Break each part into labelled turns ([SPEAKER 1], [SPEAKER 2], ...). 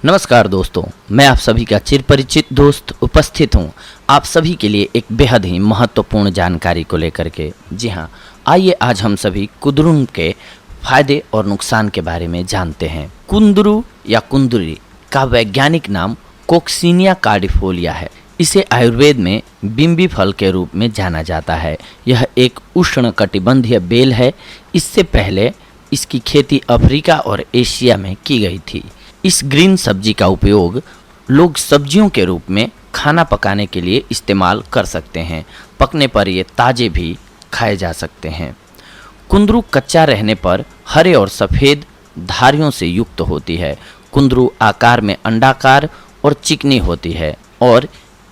[SPEAKER 1] नमस्कार दोस्तों, मैं आप सभी का चिरपरिचित दोस्त उपस्थित हूँ आप सभी के लिए एक बेहद ही महत्वपूर्ण जानकारी को लेकर के। जी हाँ, आइए आज हम सभी कुंदरू के फायदे और नुकसान के बारे में जानते हैं। कुंदरू या कुंदरी का वैज्ञानिक नाम कोक्सीनिया कार्डिफोलिया है। इसे आयुर्वेद में बिम्बी फल के रूप में जाना जाता है। यह एक उष्णकटिबंधीय बेल है। इससे पहले इसकी खेती अफ्रीका और एशिया में की गई थी। इस ग्रीन सब्जी का उपयोग लोग सब्जियों के रूप में खाना पकाने के लिए इस्तेमाल कर सकते हैं। पकने पर ये ताज़े भी खाए जा सकते हैं। कुंदरू कच्चा रहने पर हरे और सफ़ेद धारियों से युक्त होती है। कुंदरू आकार में अंडाकार और चिकनी होती है और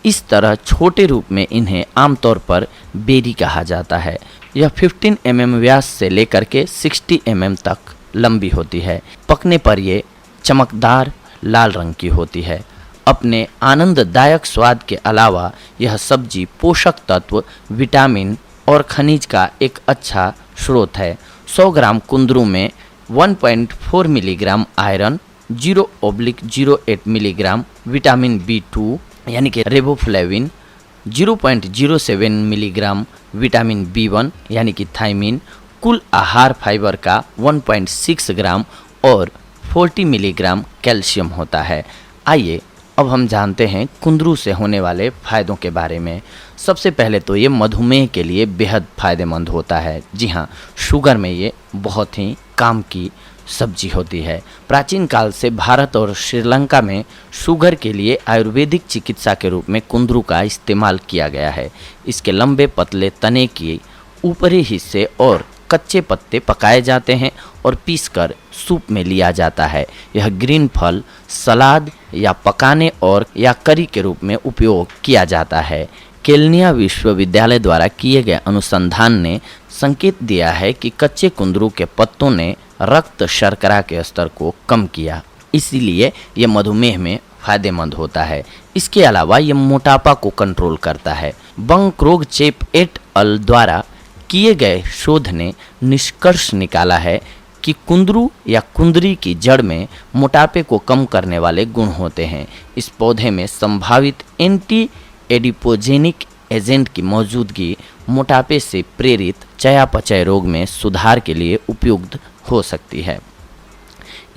[SPEAKER 1] इस तरह छोटे रूप में इन्हें आमतौर पर बेरी कहा जाता है। यह 15 mm व्यास से लेकर के 60 mm तक लंबी होती है। पकने पर ये चमकदार लाल रंग की होती है। अपने आनंददायक स्वाद के अलावा यह सब्जी पोषक तत्व, विटामिन और खनिज का एक अच्छा स्रोत है। 100 ग्राम कुंदरू में 1.4 milligram iron, 0/08 milligram vitamin B2 यानी कि रेबोफ्लेविन, 0.07 मिलीग्राम विटामिन B1 यानी कि थायमिन, कुल आहार फाइबर का 1.6 ग्राम और 40 मिलीग्राम कैल्शियम होता है। आइए अब हम जानते हैं कुंदरू से होने वाले फ़ायदों के बारे में। सबसे पहले तो ये मधुमेह के लिए बेहद फ़ायदेमंद होता है। जी हाँ, शुगर में ये बहुत ही काम की सब्जी होती है। प्राचीन काल से भारत और श्रीलंका में शुगर के लिए आयुर्वेदिक चिकित्सा के रूप में कुंदरू का इस्तेमाल किया गया है। इसके लंबे पतले तने के ऊपरी हिस्से और कच्चे पत्ते पकाए जाते हैं और पीसकर सूप में लिया जाता है। यह ग्रीन फल सलाद या पकाने और या करी के रूप में उपयोग किया जाता है। केन्या विश्वविद्यालय द्वारा किए गए अनुसंधान ने संकेत दिया है कि कच्चे कुंदरू के पत्तों ने रक्त शर्करा के स्तर को कम किया, इसीलिए यह मधुमेह में फायदेमंद होता है। इसके अलावा यह मोटापा को कंट्रोल करता है। बंकरोगचेप एट अल द्वारा किए गए शोध ने निष्कर्ष निकाला है कि कुंदरू या कुंदरी की जड़ में मोटापे को कम करने वाले गुण होते हैं। इस पौधे में संभावित एंटी एडिपोजेनिक एजेंट की मौजूदगी मोटापे से प्रेरित चयापचय रोग में सुधार के लिए उपयुक्त हो सकती है।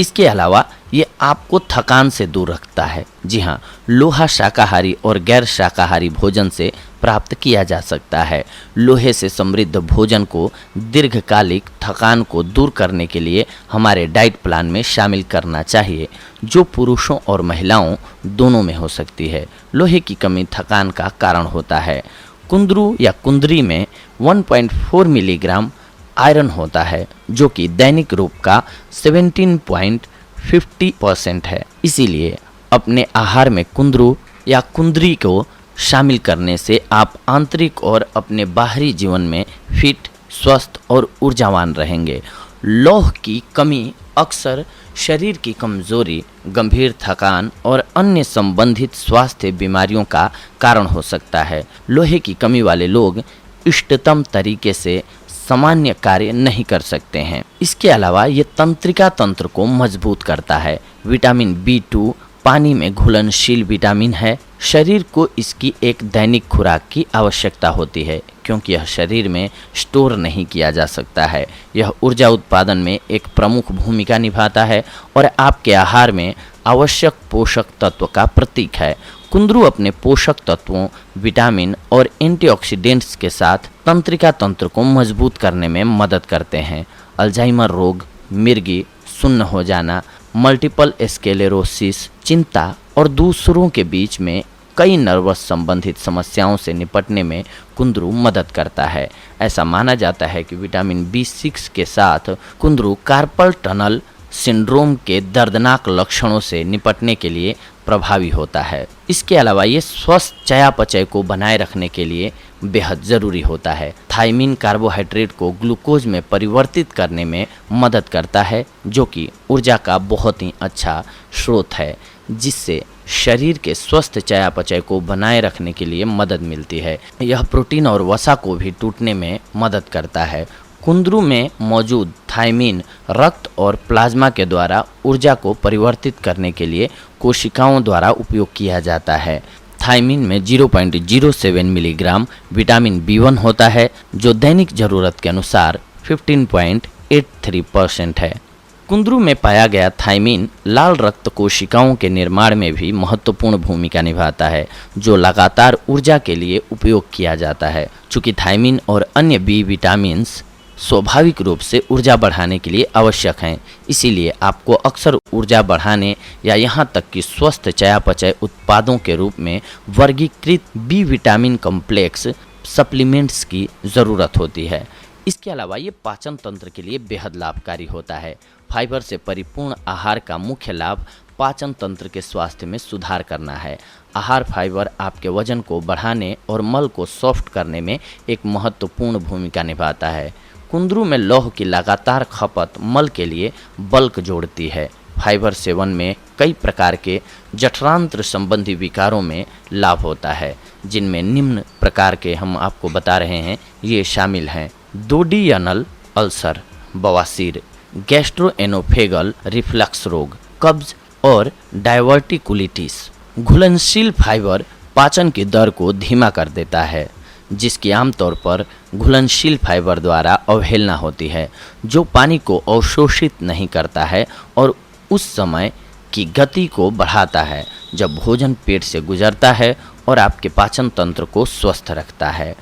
[SPEAKER 1] इसके अलावा ये आपको थकान से दूर रखता है। जी हाँ, लोहा शाकाहारी और गैर शाकाहारी भोजन से प्राप्त किया जा सकता है। लोहे से समृद्ध भोजन को दीर्घकालिक थकान को दूर करने के लिए हमारे डाइट प्लान में शामिल करना चाहिए, जो पुरुषों और महिलाओं दोनों में हो सकती है। लोहे की कमी थकान का कारण होता है। कुंदरू या कुंदरी में 1.4 मिलीग्राम आयरन होता है, जो कि दैनिक रूप का 17.50% है। इसीलिए अपने आहार में कुंदरू या कुंदरी को शामिल करने से आप आंतरिक और अपने बाहरी जीवन में फिट, स्वस्थ और ऊर्जावान रहेंगे। लौह की कमी अक्सर शरीर की कमजोरी, गंभीर थकान और अन्य संबंधित स्वास्थ्य बीमारियों का कारण हो सकता है। लोहे की कमी वाले लोग इष्टतम तरीके से सामान्य कार्य नहीं कर सकते हैं। इसके अलावा ये तंत्रिका तंत्र को मजबूत करता है। विटामिन B2 पानी में घुलनशील विटामिन है। शरीर को इसकी एक दैनिक खुराक की आवश्यकता होती है, क्योंकि यह शरीर में स्टोर नहीं किया जा सकता है। यह ऊर्जा उत्पादन में एक प्रमुख भूमिका निभाता है और आपके आहार में आवश्यक पोषक तत्व का प्रतीक है। कुंदरू अपने पोषक तत्वों, विटामिन और एंटीऑक्सीडेंट्स के साथ तंत्रिका तंत्र को मजबूत करने में मदद करते हैं। अल्जाइमर रोग, मिर्गी, सुन्न हो जाना, मल्टीपल स्क्लेरोसिस, चिंता और दूसरों के बीच में कई नर्वस संबंधित समस्याओं से निपटने में कुंदरू मदद करता है। ऐसा माना जाता है कि विटामिन B6 के साथ कुंदरू कार्पल टनल सिंड्रोम के दर्दनाक लक्षणों से निपटने के लिए प्रभावी होता है। इसके अलावा ये स्वस्थ चयापचय को बनाए रखने के लिए बेहद ज़रूरी होता है। थायमिन कार्बोहाइड्रेट को ग्लूकोज में परिवर्तित करने में मदद करता है, जो कि ऊर्जा का बहुत ही अच्छा स्रोत है, जिससे शरीर के स्वस्थ चयापचय को बनाए रखने के लिए मदद मिलती है। यह प्रोटीन और वसा को भी टूटने में मदद करता है। कुंदरू में मौजूद थायमीन रक्त और प्लाज्मा के द्वारा ऊर्जा को परिवर्तित करने के लिए कोशिकाओं द्वारा उपयोग किया जाता है। थायमीन में 0.07 मिलीग्राम विटामिन B1 होता है, जो दैनिक ज़रूरत के अनुसार 15.83% है। कुंदरू में पाया गया थायमीन लाल रक्त कोशिकाओं के निर्माण में भी महत्वपूर्ण भूमिका निभाता है, जो लगातार ऊर्जा के लिए उपयोग किया जाता है। चूँकि थायमीन और अन्य बी विटामिन्स स्वाभाविक रूप से ऊर्जा बढ़ाने के लिए आवश्यक हैं, इसीलिए आपको अक्सर ऊर्जा बढ़ाने या यहाँ तक कि स्वस्थ चयापचय उत्पादों के रूप में वर्गीकृत बी विटामिन कॉम्प्लेक्स सप्लीमेंट्स की ज़रूरत होती है। इसके अलावा ये पाचन तंत्र के लिए बेहद लाभकारी होता है। फाइबर से परिपूर्ण आहार का मुख्य लाभ पाचन तंत्र के स्वास्थ्य में सुधार करना है। आहार फाइबर आपके वजन को बढ़ाने और मल को सॉफ्ट करने में एक महत्वपूर्ण भूमिका निभाता है। कुंदरू में लौह की लगातार खपत मल के लिए बल्क जोड़ती है। फाइबर सेवन में कई प्रकार के जठरांत्र संबंधी विकारों में लाभ होता है, जिनमें निम्न प्रकार के हम आपको बता रहे हैं। ये शामिल हैं डोडियनल अल्सर, बवासीर, गैस्ट्रोएनोफेगल रिफ्लक्स रोग, कब्ज और डायवर्टिकुलिटिस। घुलनशील फाइबर पाचन की दर को धीमा कर देता है, जिसकी आमतौर पर घुलनशील फाइबर द्वारा अवहेलना होती है, जो पानी को अवशोषित नहीं करता है और उस समय की गति को बढ़ाता है जब भोजन पेट से गुजरता है और आपके पाचन तंत्र को स्वस्थ रखता है।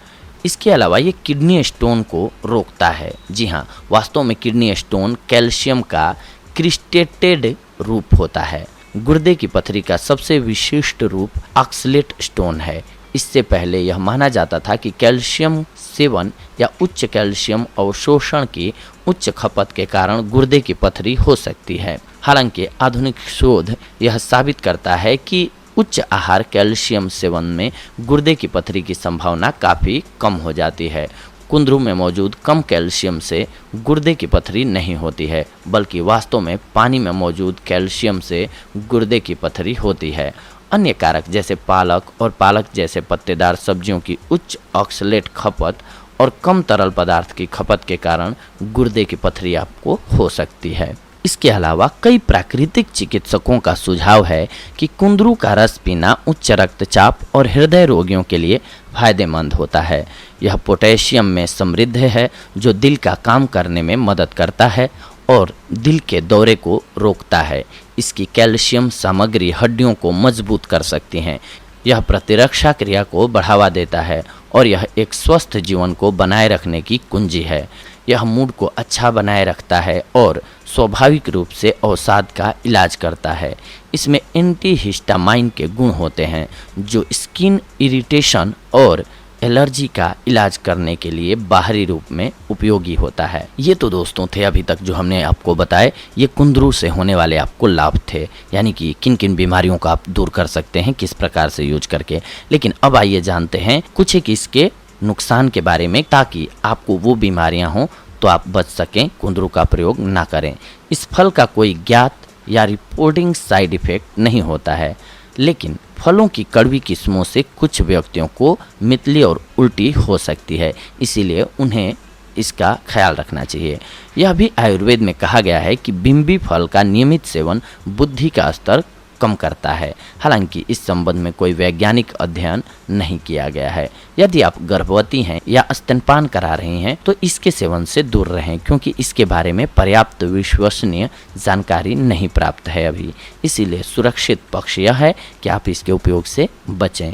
[SPEAKER 1] इसके अलावा ये किडनी स्टोन को रोकता है। जी हाँ, वास्तव में किडनी स्टोन कैल्शियम का क्रिस्टेटेड रूप होता है। गुर्दे की पथरी का सबसे विशिष्ट रूप ऑक्सलेट स्टोन है। इससे पहले यह माना जाता था कि कैल्शियम सेवन या उच्च कैल्शियम अवशोषण की उच्च खपत के कारण गुर्दे की पथरी हो सकती है। हालांकि आधुनिक शोध यह साबित करता है कि उच्च आहार कैल्शियम सेवन में गुर्दे की पथरी की संभावना काफ़ी कम हो जाती है। कुंदरू में मौजूद कम कैल्शियम से गुर्दे की पथरी नहीं होती है, बल्कि वास्तव में पानी में मौजूद कैल्शियम से गुर्दे की पथरी होती है। अन्य कारक जैसे पालक और पालक जैसे पत्तेदार सब्जियों की उच्च ऑक्सलेट खपत और कम तरल पदार्थ की खपत के कारण गुर्दे की पथरी आपको हो सकती है। इसके अलावा कई प्राकृतिक चिकित्सकों का सुझाव है कि कुंदरू का रस पीना उच्च रक्तचाप और हृदय रोगियों के लिए फायदेमंद होता है। यह पोटेशियम में समृद्ध है, जो दिल का काम करने में मदद करता है और दिल के दौरे को रोकता है। इसकी कैल्शियम सामग्री हड्डियों को मजबूत कर सकती हैं। यह प्रतिरक्षा क्रिया को बढ़ावा देता है और यह एक स्वस्थ जीवन को बनाए रखने की कुंजी है। यह मूड को अच्छा बनाए रखता है और स्वाभाविक रूप से अवसाद का इलाज करता है। इसमें एंटीहिस्टामाइन के गुण होते हैं, जो स्किन इरिटेशन और एलर्जी का इलाज करने के लिए बाहरी रूप में उपयोगी होता है। ये तो दोस्तों थे अभी तक जो हमने आपको बताए, ये कुंदरू से होने वाले आपको लाभ थे, यानी कि किन किन बीमारियों का आप दूर कर सकते हैं किस प्रकार से यूज करके। लेकिन अब आइए जानते हैं कुछ एक इसके नुकसान के बारे में, ताकि आपको वो बीमारियां हों तो आप बच सकें, कुंदरू का प्रयोग ना करें। इस फल का कोई ज्ञात या रिपोर्टिंग साइड इफेक्ट नहीं होता है, लेकिन फलों की कड़वी किस्मों से कुछ व्यक्तियों को मितली और उल्टी हो सकती है, इसीलिए उन्हें इसका ख्याल रखना चाहिए। यह भी आयुर्वेद में कहा गया है कि बिम्बी फल का नियमित सेवन बुद्धि का स्तर कम करता है। हालांकि इस संबंध में कोई वैज्ञानिक अध्ययन नहीं किया गया है। यदि आप गर्भवती हैं या स्तनपान करा रही हैं तो इसके सेवन से दूर रहें, क्योंकि इसके बारे में पर्याप्त विश्वसनीय जानकारी नहीं प्राप्त है अभी। इसीलिए सुरक्षित पक्ष यह है कि आप इसके उपयोग से बचें।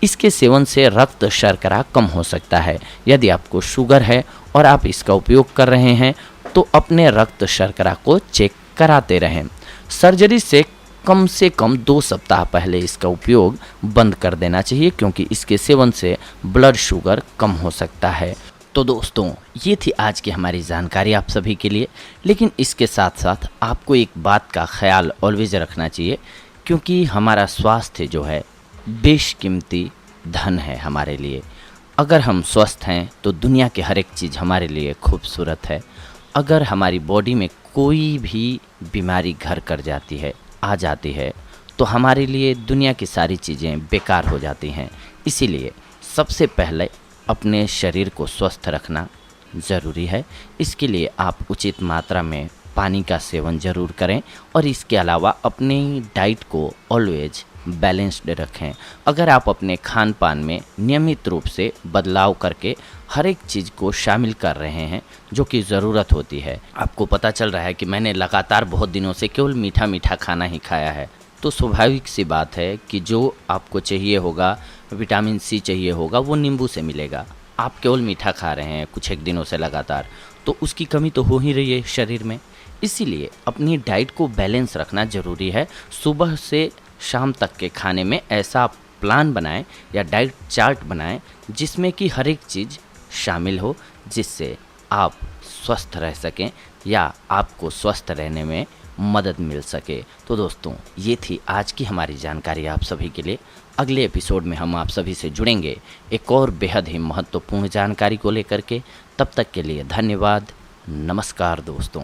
[SPEAKER 1] इसके सेवन से रक्त शर्करा कम हो सकता है। यदि आपको शुगर है और आप इसका उपयोग कर रहे हैं तो अपने रक्त शर्करा को चेक कराते रहें। सर्जरी से कम 2 सप्ताह पहले इसका उपयोग बंद कर देना चाहिए, क्योंकि इसके सेवन से ब्लड शुगर कम हो सकता है। तो दोस्तों, ये थी आज की हमारी जानकारी आप सभी के लिए। लेकिन इसके साथ साथ आपको एक बात का ख्याल ऑलवेज रखना चाहिए, क्योंकि हमारा स्वास्थ्य जो है बेशकीमती धन है हमारे लिए। अगर हम स्वस्थ हैं तो दुनिया के हर एक चीज़ हमारे लिए खूबसूरत है। अगर हमारी बॉडी में कोई भी बीमारी घर कर जाती है, आ जाती है, तो हमारे लिए दुनिया की सारी चीज़ें बेकार हो जाती हैं। इसीलिए सबसे पहले अपने शरीर को स्वस्थ रखना ज़रूरी है। इसके लिए आप उचित मात्रा में पानी का सेवन ज़रूर करें और इसके अलावा अपनी डाइट को ऑलवेज बैलेंस्ड रखें। अगर आप अपने खान पान में नियमित रूप से बदलाव करके हर एक चीज़ को शामिल कर रहे हैं जो कि ज़रूरत होती है, आपको पता चल रहा है कि मैंने लगातार बहुत दिनों से केवल मीठा मीठा खाना ही खाया है, तो स्वाभाविक सी बात है कि जो आपको चाहिए होगा, विटामिन सी चाहिए होगा, वो नींबू से मिलेगा। आप केवल मीठा खा रहे हैं कुछ एक दिनों से लगातार, तो उसकी कमी तो हो ही रही है शरीर में। इसीलिए अपनी डाइट को बैलेंस रखना ज़रूरी है। सुबह से शाम तक के खाने में ऐसा प्लान बनाएं या डाइट चार्ट बनाएं जिसमें कि हर एक चीज़ शामिल हो, जिससे आप स्वस्थ रह सकें या आपको स्वस्थ रहने में मदद मिल सके। तो दोस्तों, ये थी आज की हमारी जानकारी आप सभी के लिए। अगले एपिसोड में हम आप सभी से जुड़ेंगे एक और बेहद ही महत्वपूर्ण जानकारी को लेकर के। तब तक के लिए धन्यवाद। नमस्कार दोस्तों।